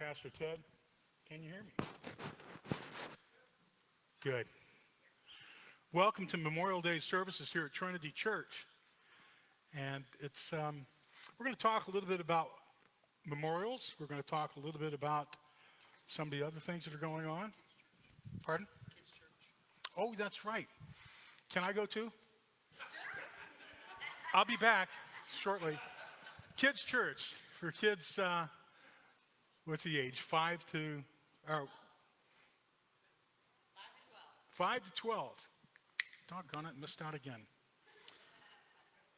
Pastor Ted. Can you hear me? Good. Welcome to Memorial Day services here at Trinity Church. And it's we're going to talk a little bit about memorials. We're going to talk a little bit about some of the other things that are going on. Pardon? Kids Church. Oh, that's right. Can I go too? I'll be back shortly. Kids Church for kids. What's the age? 5 to 12. Doggone it, missed out again.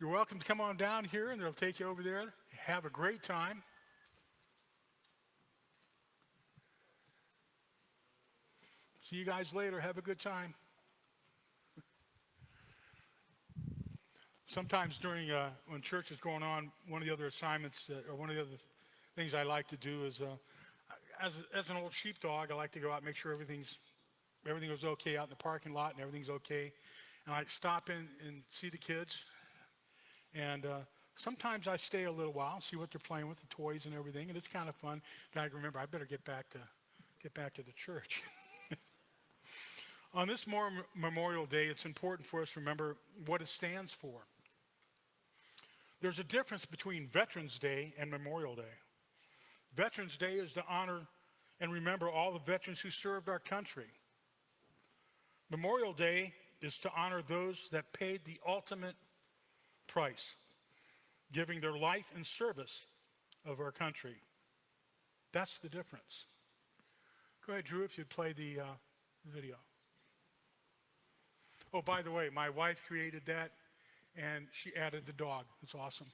You're welcome to come on down here, and they'll take you over there. Have a great time. See you guys later. Have a good time. Sometimes during when church is going on, one of the other assignments or one of the other things I like to do is, as an old sheepdog, I like to go out and make sure everything was okay out in the parking lot and everything's okay. And I stop in and see the kids. And sometimes I stay a little while, see what they're playing with, the toys and everything, and it's kind of fun. Then I remember I better get back to the church. On this Memorial Day, it's important for us to remember what it stands for. There's a difference between Veterans Day and Memorial Day. Veterans Day is to honor and remember all the veterans who served our country. Memorial Day is to honor those that paid the ultimate price, giving their life in service of our country. That's the difference. Go ahead, Drew, if you'd play the video. Oh, by the way, my wife created that, and she added the dog. It's awesome.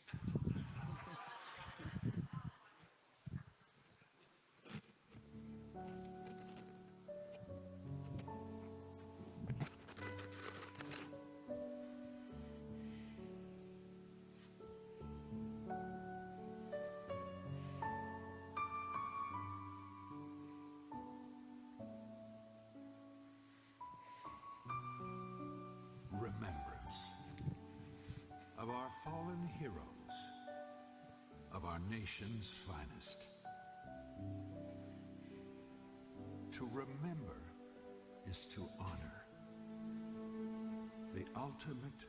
Remembrance of our fallen heroes, of our nation's finest. To remember is to honor the ultimate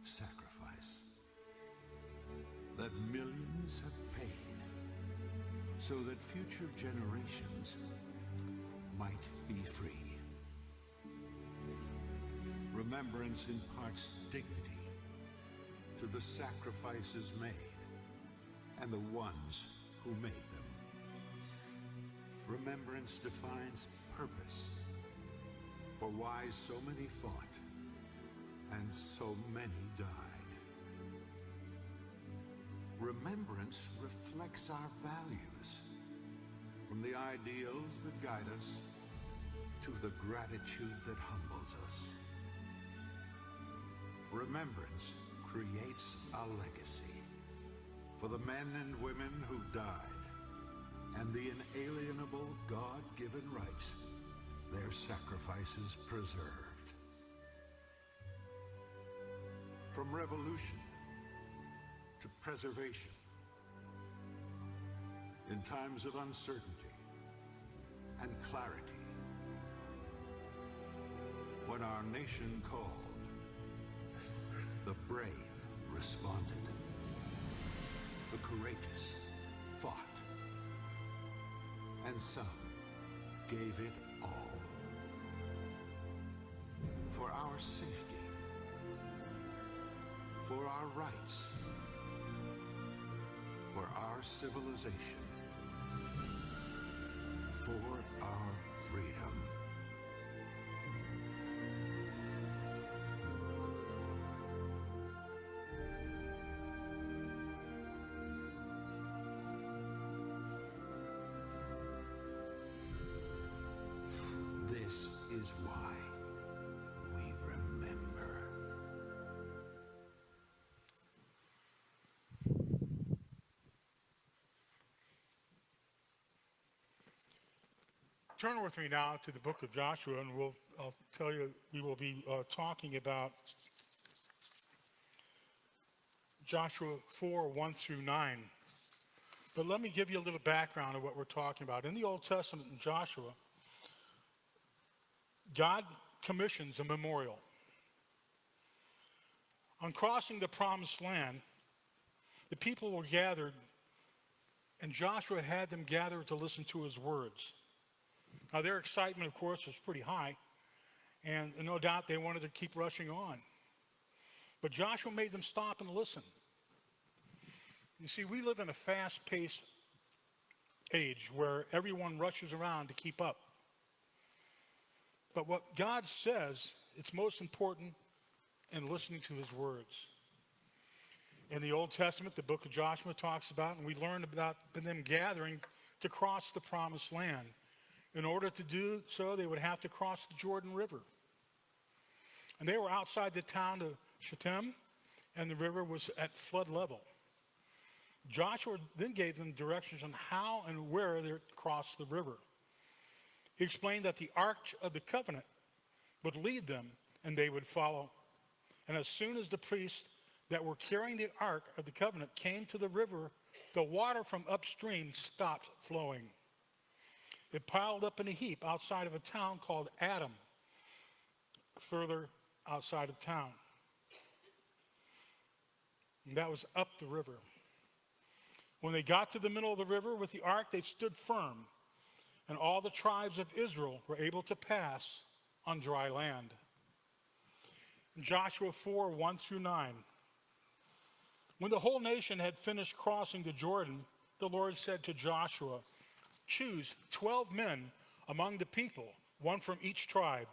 sacrifice that millions have paid so that future generations might be free. Remembrance imparts dignity to the sacrifices made and the ones who made them. Remembrance defines purpose for why so many fought and so many died. Remembrance reflects our values, from the ideals that guide us to the gratitude that humbles us. Remembrance creates a legacy for the men and women who died and the inalienable God-given rights their sacrifices preserved. From revolution to preservation, in times of uncertainty and clarity, when our nation called, the brave responded. The courageous fought. And some gave it all. For our safety. For our rights. For our civilization. For our freedom. This is why we remember. Turn with me now to the book of Joshua, and I'll tell you, we will be talking about Joshua 4, 1 through 9. But let me give you a little background of what we're talking about. In the Old Testament, in Joshua, God commissions a memorial. On crossing the promised land, the people were gathered, and Joshua had them gather to listen to his words. Now, their excitement, of course, was pretty high, and no doubt they wanted to keep rushing on. But Joshua made them stop and listen. You see, we live in a fast-paced age where everyone rushes around to keep up. But what God says, it's most important in listening to his words. In the Old Testament, the book of Joshua talks about, and we learned about them gathering to cross the promised land. In order to do so, they would have to cross the Jordan River. And they were outside the town of Shittim, and the river was at flood level. Joshua then gave them directions on how and where they crossed the river. He explained that the Ark of the Covenant would lead them, and they would follow. And as soon as the priests that were carrying the Ark of the Covenant came to the river, the water from upstream stopped flowing. It piled up in a heap outside of a town called Adam, further outside of town. And that was up the river. When they got to the middle of the river with the ark, they stood firm, and all the tribes of Israel were able to pass on dry land. In Joshua 4, 1 through 9. When the whole nation had finished crossing the Jordan, the Lord said to Joshua, "Choose 12 men among the people, one from each tribe.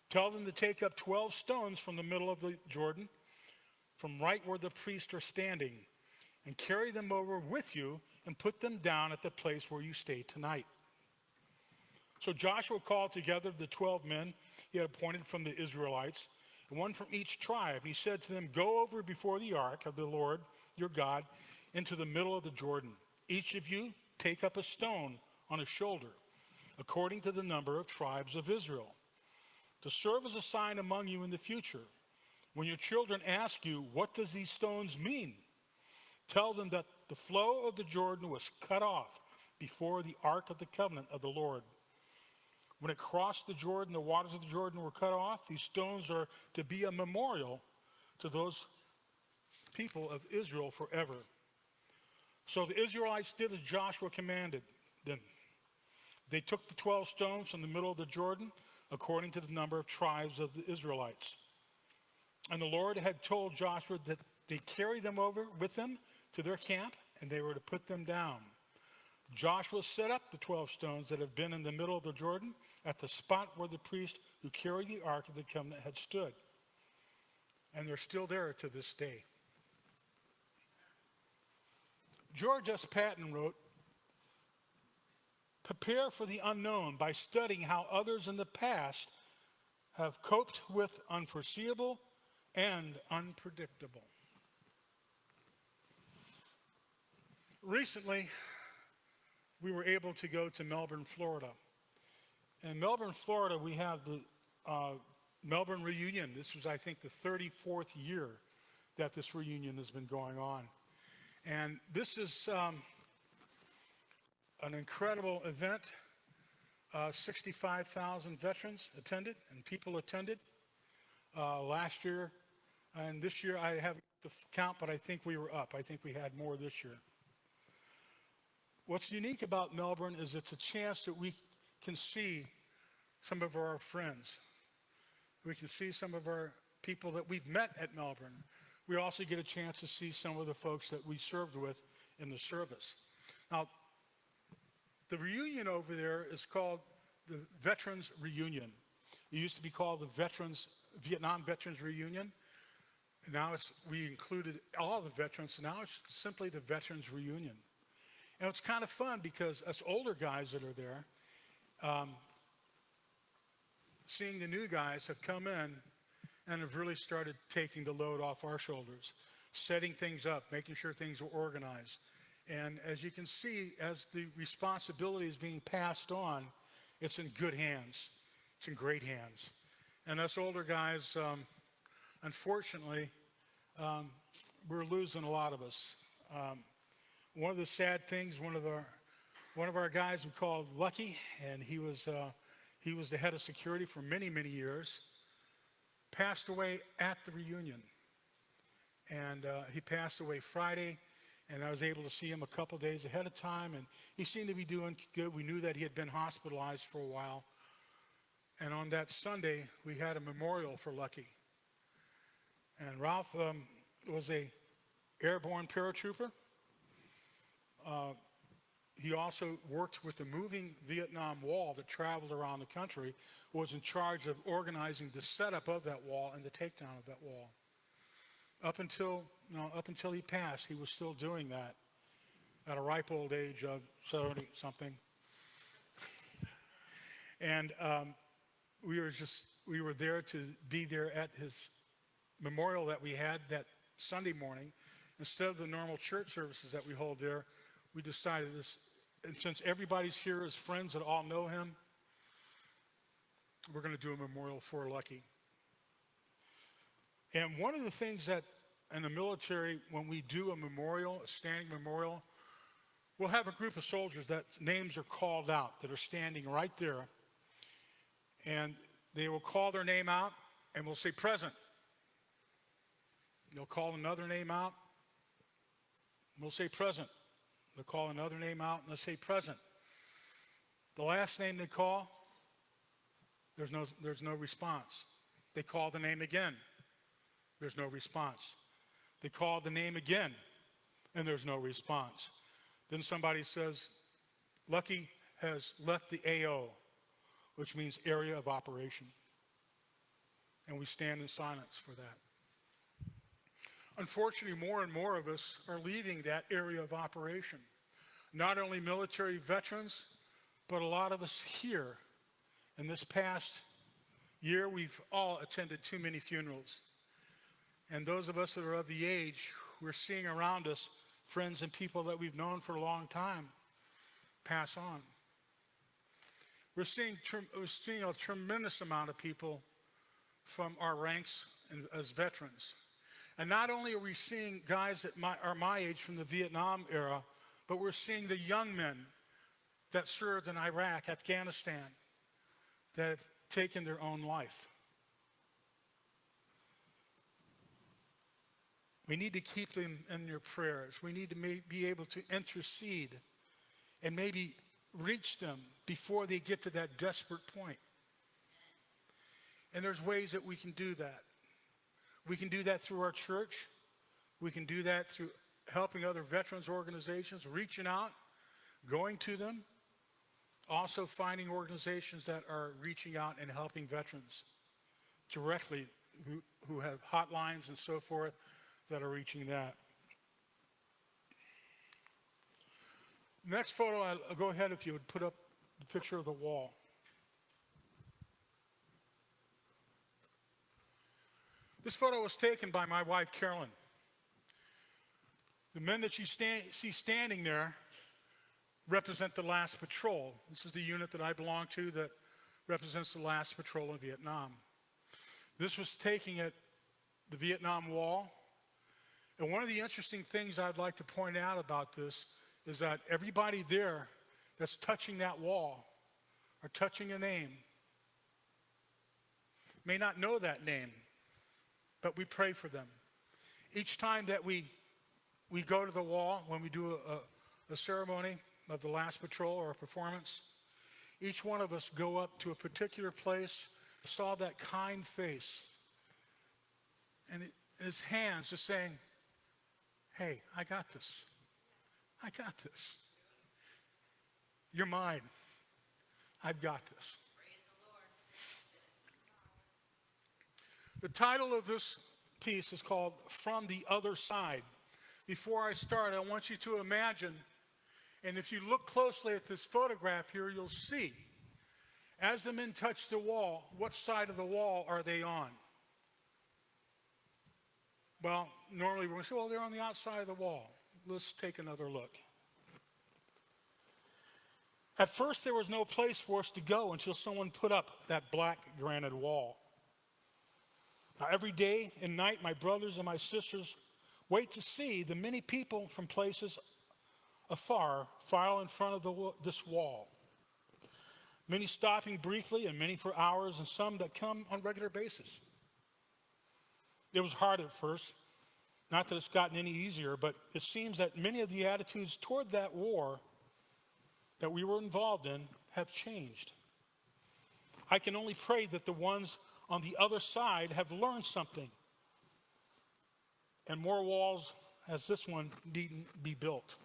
Tell them to take up 12 stones from the middle of the Jordan, from right where the priests are standing, and carry them over with you and put them down at the place where you stay tonight." So Joshua called together the 12 men he had appointed from the Israelites, and one from each tribe. He said to them, "Go over before the ark of the Lord your God into the middle of the Jordan. Each of you take up a stone on his shoulder, according to the number of tribes of Israel, to serve as a sign among you in the future. When your children ask you, 'What does these stones mean?' tell them that the flow of the Jordan was cut off before the ark of the covenant of the Lord. When it crossed the Jordan, the waters of the Jordan were cut off. These stones are to be a memorial to those people of Israel forever." So the Israelites did as Joshua commanded them. They took the 12 stones from the middle of the Jordan, according to the number of tribes of the Israelites. And the Lord had told Joshua that they carry them over with them to their camp, and they were to put them down. Joshua set up the 12 stones that have been in the middle of the Jordan at the spot where the priest who carried the Ark of the Covenant had stood. And they're still there to this day. George S. Patton wrote, "Prepare for the unknown by studying how others in the past have coped with unforeseeable and unpredictable." Recently, we were able to go to Melbourne, Florida. In Melbourne, Florida, we have the Melbourne reunion. This was, I think, the 34th year that this reunion has been going on. And this is an incredible event. 65,000 veterans attended, and people attended last year. And this year, I haven't the count, but I think we were up. I think we had more this year. What's unique about Melbourne is it's a chance that we can see some of our friends. We can see some of our people that we've met at Melbourne. We also get a chance to see some of the folks that we served with in the service. Now, the reunion over there is called the Veterans Reunion. It used to be called the Vietnam Veterans Reunion. And now we included all the veterans, so now it's simply the Veterans Reunion. And it's kind of fun because us older guys that are there, seeing the new guys have come in and have really started taking the load off our shoulders, setting things up, making sure things are organized. And as you can see, as the responsibility is being passed on, it's in good hands. It's in great hands. And us older guys, unfortunately, we're losing a lot of us. one of the sad things, one of our guys we called Lucky, and he was the head of security for many, many years, passed away at the reunion. And he passed away Friday, and I was able to see him a couple days ahead of time, and he seemed to be doing good. We knew that he had been hospitalized for a while. And on that Sunday, we had a memorial for Lucky. And Ralph was a airborne paratrooper. He also worked with the moving Vietnam Wall that traveled around the country, was in charge of organizing the setup of that wall and the takedown of that wall. Up until he passed, he was still doing that at a ripe old age of 70-something. And we were there to be there at his memorial that we had that Sunday morning. Instead of the normal church services that we hold there, we decided this, and since everybody's here as friends that all know him, we're going to do a memorial for Lucky. And one of the things that in the military, when we do a memorial, a standing memorial, we'll have a group of soldiers that names are called out that are standing right there. And they will call their name out and we'll say present. They'll call another name out. We'll say present. They'll call another name out and they'll say present. The last name they call, there's no response. They call the name again. There's no response. They call the name again, and there's no response. Then somebody says, Lucky has left the AO, which means area of operation. And we stand in silence for that. Unfortunately, more and more of us are leaving that area of operation. Not only military veterans, but a lot of us here. In this past year, we've all attended too many funerals. And those of us that are of the age, we're seeing around us friends and people that we've known for a long time pass on. We're seeing a tremendous amount of people from our ranks as veterans. And not only are we seeing guys that are my age from the Vietnam era, but we're seeing the young men that served in Iraq, Afghanistan, that have taken their own life. We need to keep them in your prayers. We need to be able to intercede and maybe reach them before they get to that desperate point. And there's ways that we can do that. We can do that through our church. We can do that through helping other veterans organizations, reaching out, going to them. Also finding organizations that are reaching out and helping veterans directly who have hotlines and so forth that are reaching that. Next photo, I'll go ahead if you would put up the picture of the wall. This photo was taken by my wife, Carolyn. The men that you see standing there represent the last patrol. This is the unit that I belong to that represents the last patrol in Vietnam. This was taken at the Vietnam Wall. And one of the interesting things I'd like to point out about this is that everybody there that's touching that wall or touching a name may not know that name, but we pray for them. Each time that we go to the wall, when we do a ceremony of the last patrol or a performance, each one of us go up to a particular place, saw that kind face, and his hands just saying, hey, I got this. I got this. You're mine. I've got this. Praise the Lord. The title of this piece is called From the Other Side. Before I start, I want you to imagine, and if you look closely at this photograph here, you'll see, as the men touch the wall, what side of the wall are they on? Well, normally we're going to say, well, they're on the outside of the wall. Let's take another look. At first, there was no place for us to go until someone put up that black granite wall. Now, every day and night, my brothers and my sisters wait to see the many people from places afar file in front of this wall. Many stopping briefly and many for hours, and some that come on a regular basis. It was hard at first. Not that it's gotten any easier, but it seems that many of the attitudes toward that war that we were involved in have changed. I can only pray that the ones on the other side have learned something, and more walls as this one needn't be built.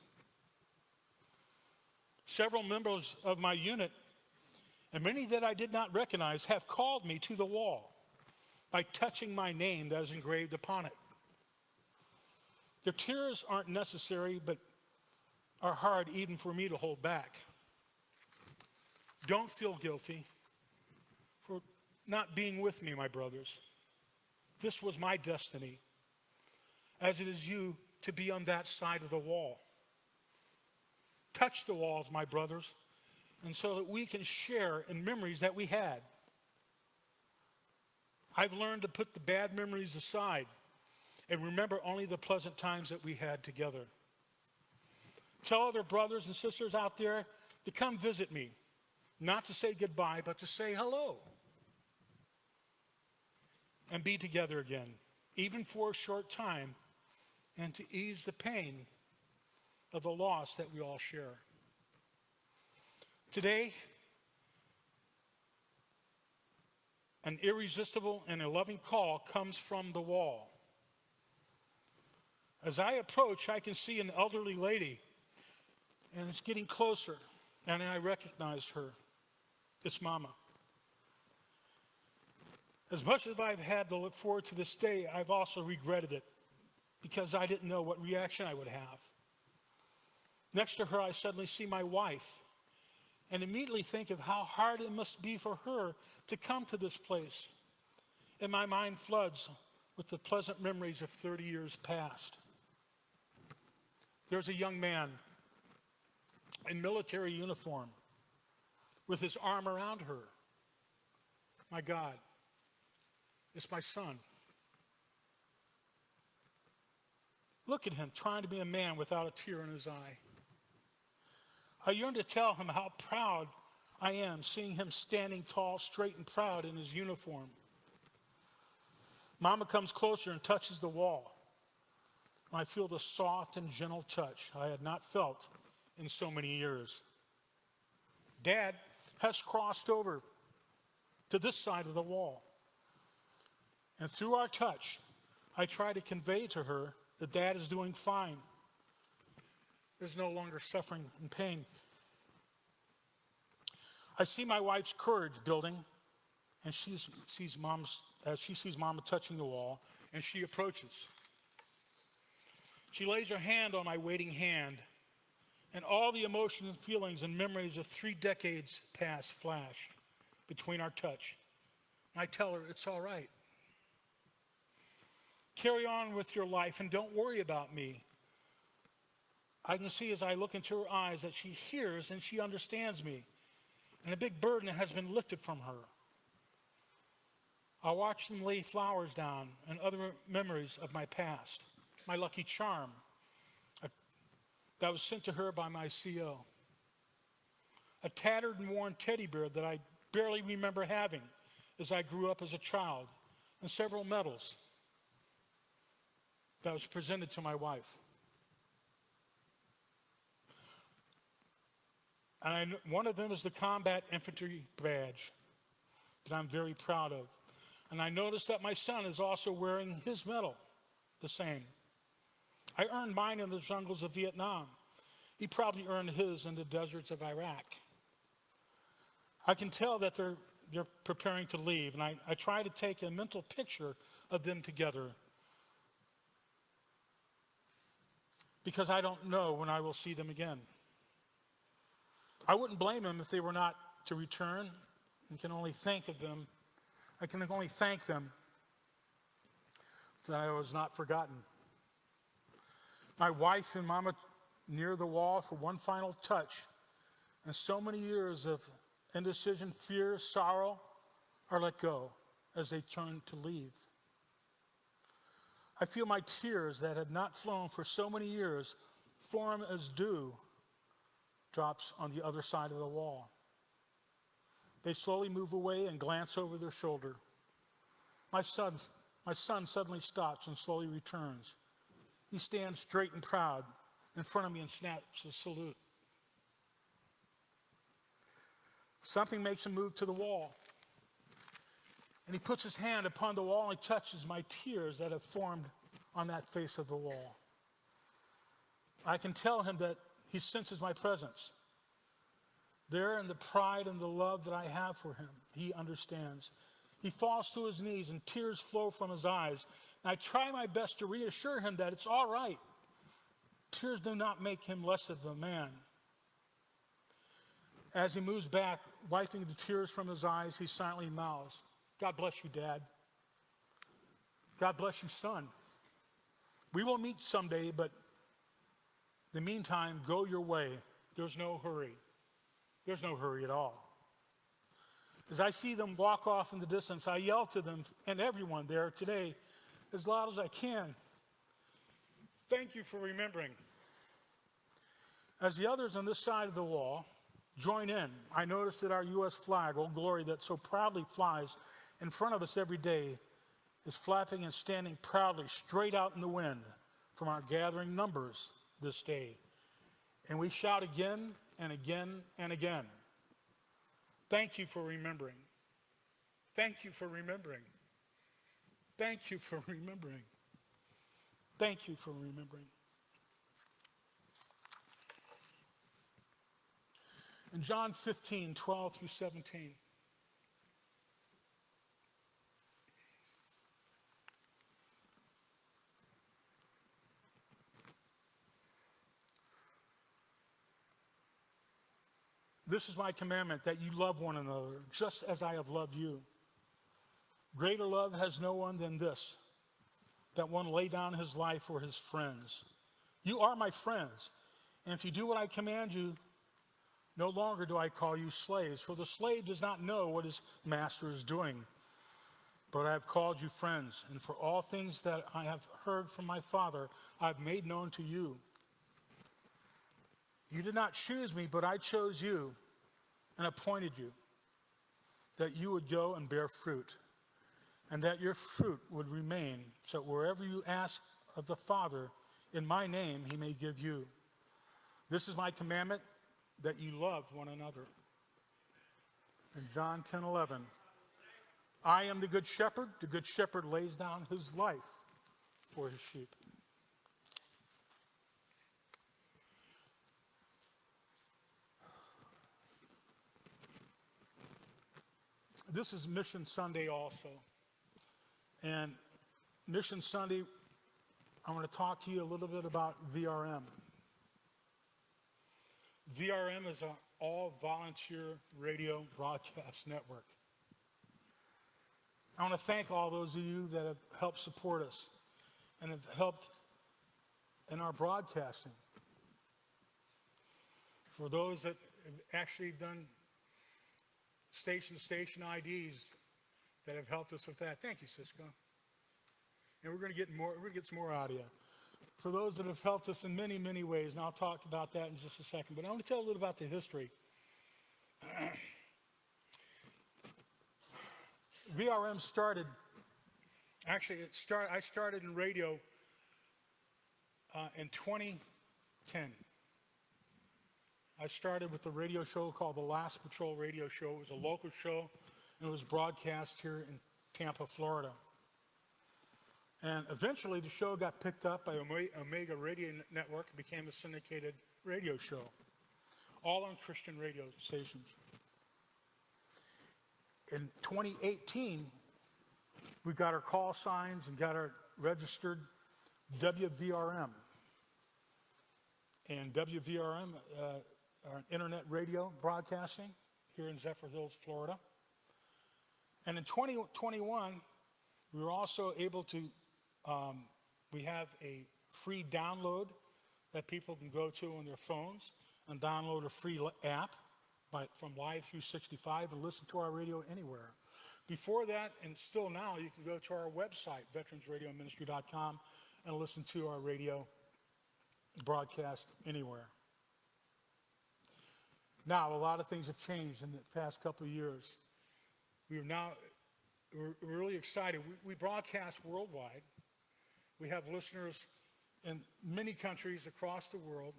Several members of my unit, and many that I did not recognize, have called me to the wall by touching my name that is engraved upon it. Their tears aren't necessary, but are hard even for me to hold back. Don't feel guilty for not being with me, my brothers. This was my destiny, as it is you to be on that side of the wall. Touch the walls, my brothers, and so that we can share in memories that we had. I've learned to put the bad memories aside and remember only the pleasant times that we had together. Tell other brothers and sisters out there to come visit me, not to say goodbye, but to say hello and be together again, even for a short time, and to ease the pain of the loss that we all share. Today, an irresistible and a loving call comes from the wall. As I approach, I can see an elderly lady, and it's getting closer, and I recognize her. It's Mama. As much as I've had to look forward to this day, I've also regretted it because I didn't know what reaction I would have. Next to her, I suddenly see my wife and immediately think of how hard it must be for her to come to this place. And my mind floods with the pleasant memories of 30 years past. There's a young man in military uniform with his arm around her. My God, it's my son. Look at him trying to be a man without a tear in his eye. I yearn to tell him how proud I am seeing him standing tall, straight, and proud in his uniform. Mama comes closer and touches the wall. I feel the soft and gentle touch I had not felt in so many years. Dad has crossed over to this side of the wall. And through our touch, I try to convey to her that Dad is doing fine. There's no longer suffering and pain. I see my wife's courage building, and she sees Mama touching the wall, and she approaches. She lays her hand on my waiting hand, and all the emotions and feelings and memories of 3 decades past flash between our touch. I tell her, it's all right. Carry on with your life and don't worry about me. I can see as I look into her eyes that she hears and she understands me, and a big burden has been lifted from her. I watch them lay flowers down and other memories of my past. My lucky charm that was sent to her by my CO. A tattered and worn teddy bear that I barely remember having as I grew up as a child, and several medals that was presented to my wife. And one of them is the combat infantry badge that I'm very proud of. And I noticed that my son is also wearing his medal, the same. I earned mine in the jungles of Vietnam. He probably earned his in the deserts of Iraq. I can tell that they're preparing to leave, and I try to take a mental picture of them together because I don't know when I will see them again. I wouldn't blame them if they were not to return, and can only thank them. I can only thank them that I was not forgotten. My wife and Mama near the wall for one final touch, and so many years of indecision, fear, sorrow are let go as they turn to leave. I feel my tears that had not flown for so many years form as dew drops on the other side of the wall. They slowly move away and glance over their shoulder. My son suddenly stops and slowly returns. He stands straight and proud in front of me and snaps a salute. Something makes him move to the wall. And he puts his hand upon the wall and he touches my tears that have formed on that face of the wall. I can tell him that he senses my presence. There in the pride and the love that I have for him, he understands. He falls to his knees and tears flow from his eyes. And I try my best to reassure him that it's all right. Tears do not make him less of a man. As he moves back, wiping the tears from his eyes, he silently mouths, "God bless you, Dad. God bless you, son. We will meet someday, but in the meantime, go your way. There's no hurry. There's no hurry at all." As I see them walk off in the distance, I yell to them and everyone there today as loud as I can, "Thank you for remembering." As the others on this side of the wall join in, I notice that our U.S. flag, Old Glory, that so proudly flies in front of us every day, is flapping and standing proudly straight out in the wind from our gathering numbers this day. And we shout again and again and again, "Thank you for remembering. Thank you for remembering. Thank you for remembering. Thank you for remembering." In John 15, 12 through 17. "This is my commandment, that you love one another, just as I have loved you. Greater love has no one than this, that one lay down his life for his friends. You are my friends, and if you do what I command you, no longer do I call you slaves, for the slave does not know what his master is doing. But I have called you friends, and for all things that I have heard from my Father, I have made known to you. You did not choose me, but I chose you and appointed you, that you would go and bear fruit, and that your fruit would remain, so that wherever you ask of the Father in my name, he may give you. This is my commandment, that you love one another." In John 10:11, "I am the good shepherd. The good shepherd lays down his life for his sheep." This is Mission Sunday also. And Mission Sunday, I want to talk to you a little bit about VRM. VRM is an all-volunteer radio broadcast network. I want to thank all those of you that have helped support us and have helped in our broadcasting. For those that have actually done station IDs that have helped us with that. Thank you, Cisco. And we're going to get some more out of you. For those that have helped us in many, many ways, and I'll talk about that in just a second, but I want to tell a little about the history. VRM started, I started in radio in 2010. I started with a radio show called The Last Patrol Radio Show. It was a local show, and it was broadcast here in Tampa, Florida. And eventually the show got picked up by Omega Radio Network and became a syndicated radio show, all on Christian radio stations. In 2018, we got our call signs and got our registered WVRM. And WVRM are internet radio broadcasting here in Zephyr Hills, Florida. And in 2021, we were also able to, we have a free download that people can go to on their phones and download a free app from Live 365 and listen to our radio anywhere. Before that, and still now, you can go to our website, veteransradioministry.com, and listen to our radio broadcast anywhere. Now, a lot of things have changed in the past couple of years. We're really excited. We broadcast worldwide. We have listeners in many countries across the world,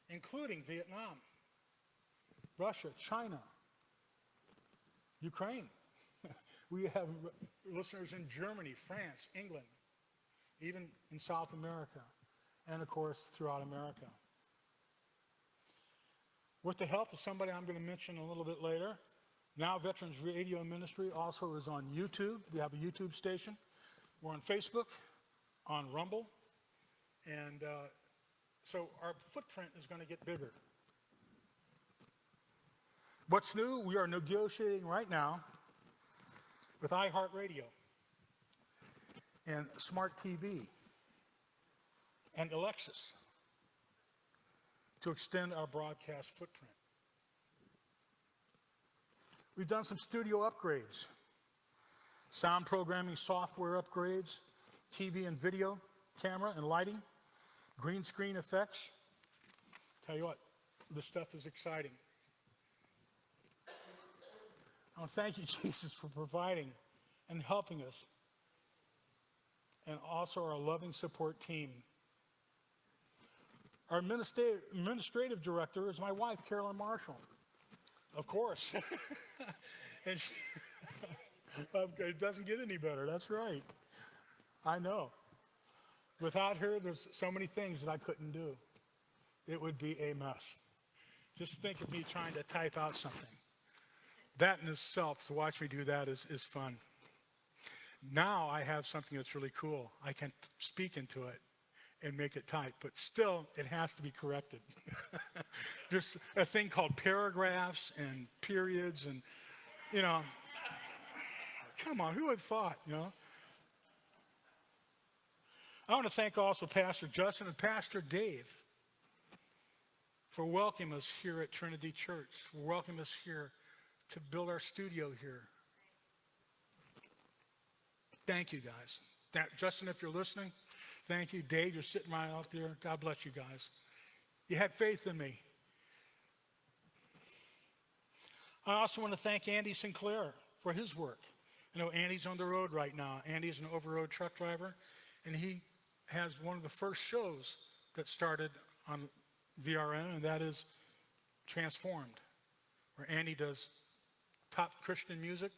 including Vietnam, Russia, China, Ukraine. We have listeners in Germany, France, England, even in South America, and of course throughout America. With the help of somebody I'm going to mention a little bit later, Now Veterans Radio Ministry also is on YouTube. We have a YouTube station. We're on Facebook, on Rumble, and so our footprint is going to get bigger. What's new? We are negotiating right now with iHeartRadio and Smart TV and Alexis to extend our broadcast footprint. We've done some studio upgrades, sound programming software upgrades, TV and video, camera and lighting, green screen effects. Tell you what, this stuff is exciting. I want to thank you, Jesus, for providing and helping us, and also our loving support team. Our administrative director is my wife, Carolyn Marshall. Of course. And it doesn't get any better, that's right. I know. Without her, there's so many things that I couldn't do. It would be a mess. Just think of me trying to type out something. That in itself, to watch me do that is fun. Now I have something that's really cool. I can speak into it and make it type, but still it has to be corrected. There's a thing called paragraphs and periods and, come on, who would have thought, I want to thank also Pastor Justin and Pastor Dave for welcoming us here at Trinity Church, for welcoming us here to build our studio here. Thank you, guys. Justin, if you're listening, thank you. Dave, you're sitting right out there. God bless you guys. You had faith in me. I also want to thank Andy Sinclair for his work. I know Andy's on the road right now. Andy's an over-road truck driver, and he has one of the first shows that started on VRN, and that is Transformed, where Andy does top Christian music,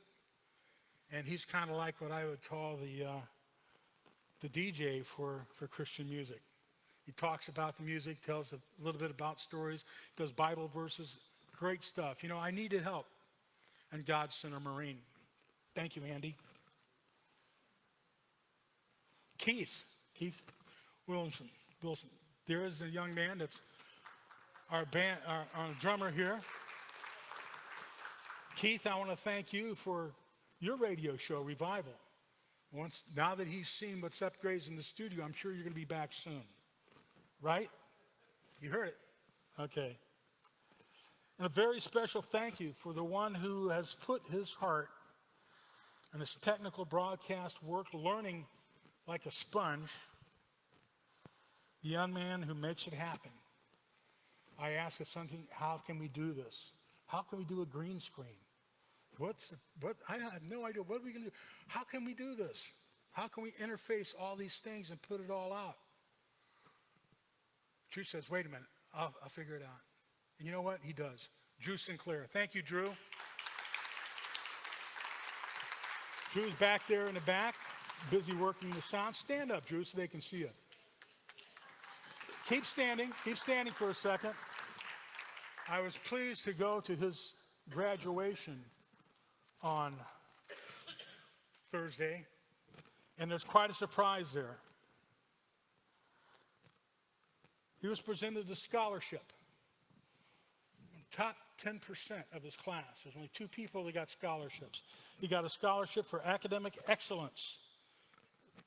and he's kind of like what I would call the DJ for Christian music. He talks about the music, tells a little bit about stories, does Bible verses, great stuff. I needed help, and God sent a Marine. Thank you, Andy. Keith Wilson. There is a young man that's our drummer here. Keith, I want to thank you for your radio show, Revival. Now that he's seen what's upgrades in the studio, I'm sure you're going to be back soon. Right? You heard it. Okay. And a very special thank you for the one who has put his heart and his technical broadcast work, learning like a sponge, the young man who makes it happen. I asked if something, how can we do this? How can we do a green screen? I have no idea. What are we going to do? How can we do this? How can we interface all these things and put it all out? Drew says, wait a minute, I'll figure it out. And you know what? He does. Drew Sinclair. Thank you, Drew. Drew's back there in the back, busy working the sound. Stand up, Drew, so they can see you. Keep standing for a second. I was pleased to go to his graduation on Thursday, and there's quite a surprise there. He was presented a scholarship. Top 10% of his class. There's only 2 people that got scholarships. He got a scholarship for academic excellence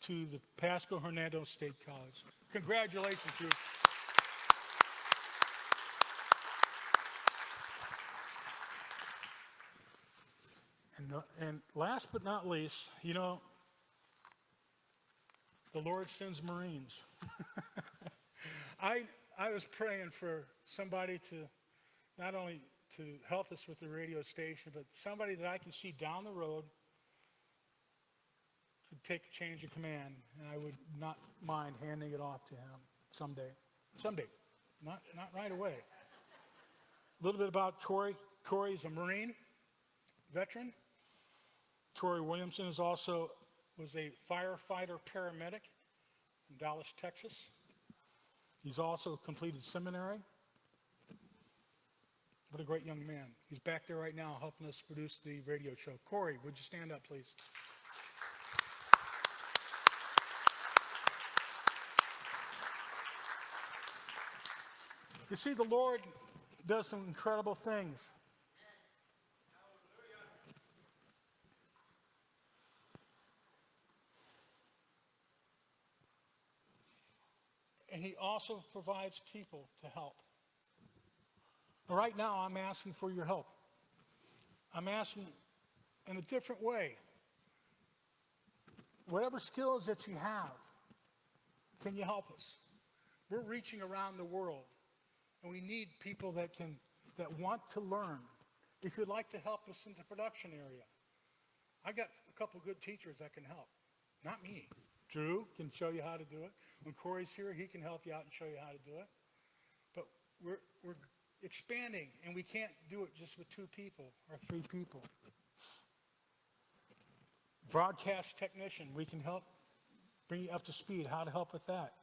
to the Pasco Hernando State College. Congratulations, Drew. And last but not least, the Lord sends Marines. I was praying for somebody not only to help us with the radio station, but somebody that I can see down the road could take a change of command, and I would not mind handing it off to him someday. Someday, not right away. A little bit about Corey. Corey's a Marine veteran. Corey Williamson was a firefighter paramedic in Dallas, Texas. He's also completed seminary. What a great young man. He's back there right now helping us produce the radio show. Corey, would you stand up, please? You see, the Lord does some incredible things. And he also provides people to help. Right now, I'm asking for your help. I'm asking in a different way. Whatever skills that you have, can you help us? We're reaching around the world, and we need people that want to learn. If you'd like to help us in the production area, I got a couple good teachers that can help. Not me. Drew can show you how to do it. When Corey's here, he can help you out and show you how to do it. But we're expanding, and we can't do it just with 2 people or 3 people. Broadcast technician, we can help bring you up to speed, how to help with that.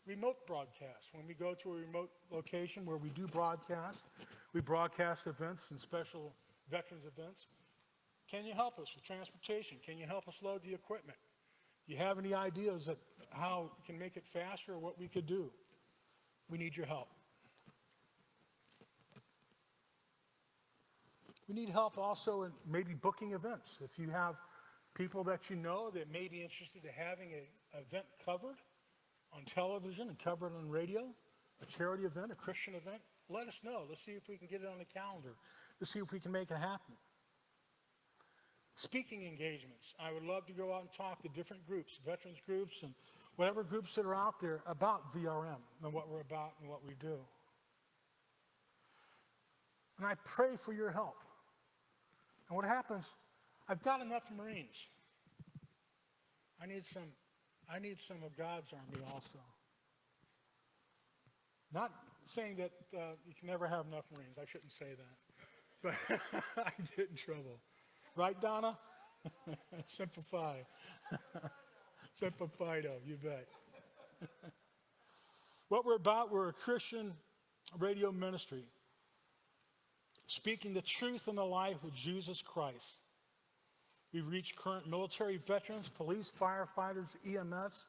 Remote broadcast, when we go to a remote location where we do broadcast, we broadcast events and special veterans events. Can you help us with transportation? Can you help us load the equipment? Do you have any ideas of how we can make it faster or what we could do? We need your help. We need help also in maybe booking events. If you have people that you know that may be interested in having an event covered on television and covered on radio, a charity event, a Christian event, let us know. Let's see if we can get it on the calendar. Let's see if we can make it happen. Speaking engagements. I would love to go out and talk to different groups, veterans groups, and whatever groups that are out there about VRM and what we're about and what we do. And I pray for your help. And what happens, I've got enough Marines. I need some of God's army also. Not saying that you can never have enough Marines. I shouldn't say that. But I get in trouble. Right, Donna? Simplify. Simplifido, you bet. What we're about, we're a Christian radio ministry, speaking the truth and the life of Jesus Christ. We reach current military veterans, police, firefighters, EMS,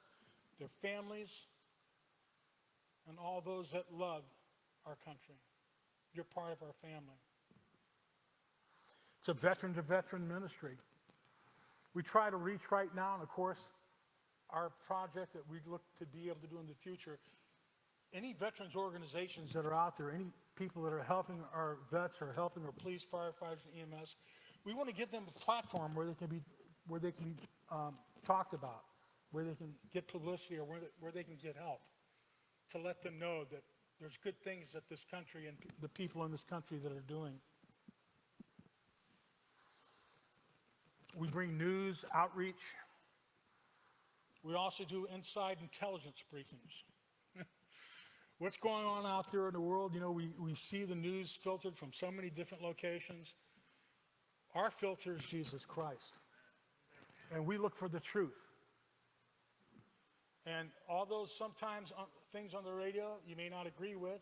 their families, and all those that love our country. You're part of our family. It's a veteran-to-veteran ministry. We try to reach right now, and of course, our project that we look to be able to do in the future, any veterans organizations that are out there, any people that are helping our vets or helping our police, firefighters, and EMS, we want to give them a platform where they can be talked about, where they can get publicity or where they can get help, to let them know that there's good things that this country and the people in this country that are doing. We bring news, outreach. We also do inside intelligence briefings. What's going on out there in the world? You know, we see the news filtered from so many different locations. Our filter is Jesus Christ. And we look for the truth. And although sometimes things on the radio you may not agree with,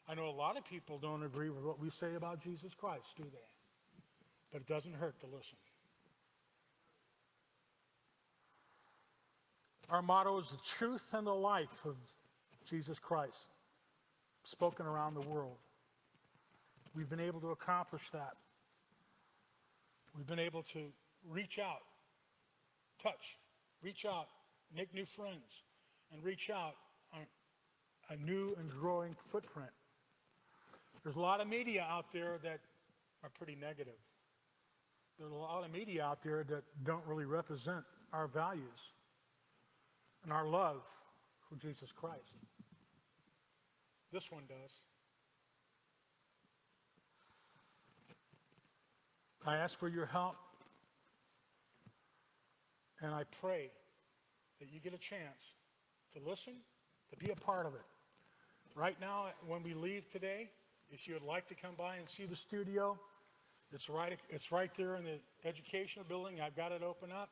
I know a lot of people don't agree with what we say about Jesus Christ, do they? But it doesn't hurt to listen. Our motto is the truth and the life of Jesus Christ, spoken around the world. We've been able to accomplish that. We've been able to reach out, touch, reach out, make new friends, and reach out on a new and growing footprint. There's a lot of media out there that are pretty negative. There's a lot of media out there that don't really represent our values and our love for Jesus Christ. This one does. I ask for your help, and I pray that you get a chance to listen, to be a part of it. Right now, when we leave today, if you would like to come by and see the studio, it's right there in the educational building. I've got it open up.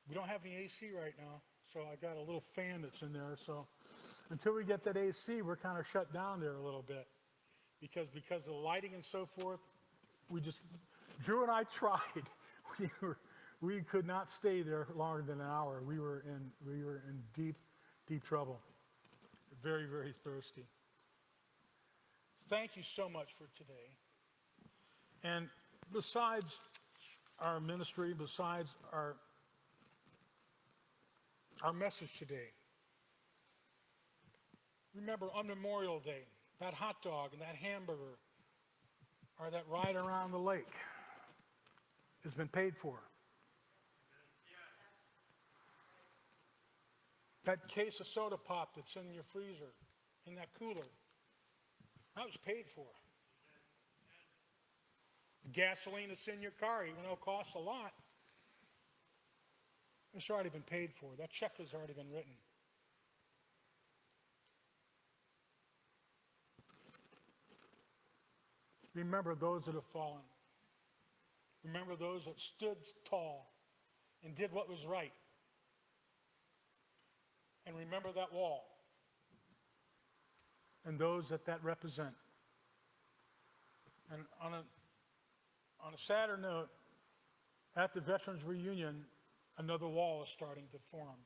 We don't have any AC right now, so I got a little fan that's in there. So until we get that AC, we're kind of shut down there a little bit because of the lighting and so forth. Drew and I tried. We could not stay there longer than an hour. We were in deep trouble. Very, very thirsty. Thank you so much for today. And besides our ministry, besides our message today, remember on Memorial Day, that hot dog and that hamburger or that ride around the lake has been paid for. That case of soda pop that's in your freezer, in that cooler, that was paid for. Gasoline that's in your car, even though it costs a lot, it's already been paid for. That check has already been written. Remember those that have fallen. Remember those that stood tall and did what was right. And remember that wall and those that represent. And on a sadder note, at the Veterans Reunion, another wall is starting to form.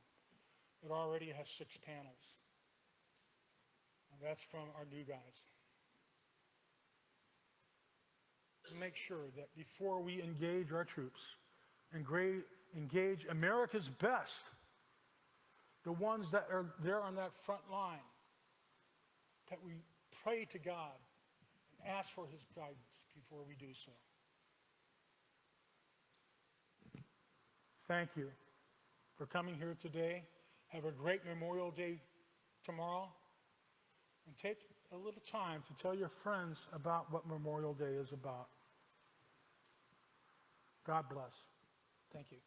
It already has 6 panels. And that's from our new guys. To make sure that before we engage our troops, engage America's best, the ones that are there on that front line, that we pray to God and ask for his guidance before we do so. Thank you for coming here today. Have a great Memorial Day tomorrow. And take a little time to tell your friends about what Memorial Day is about. God bless. Thank you.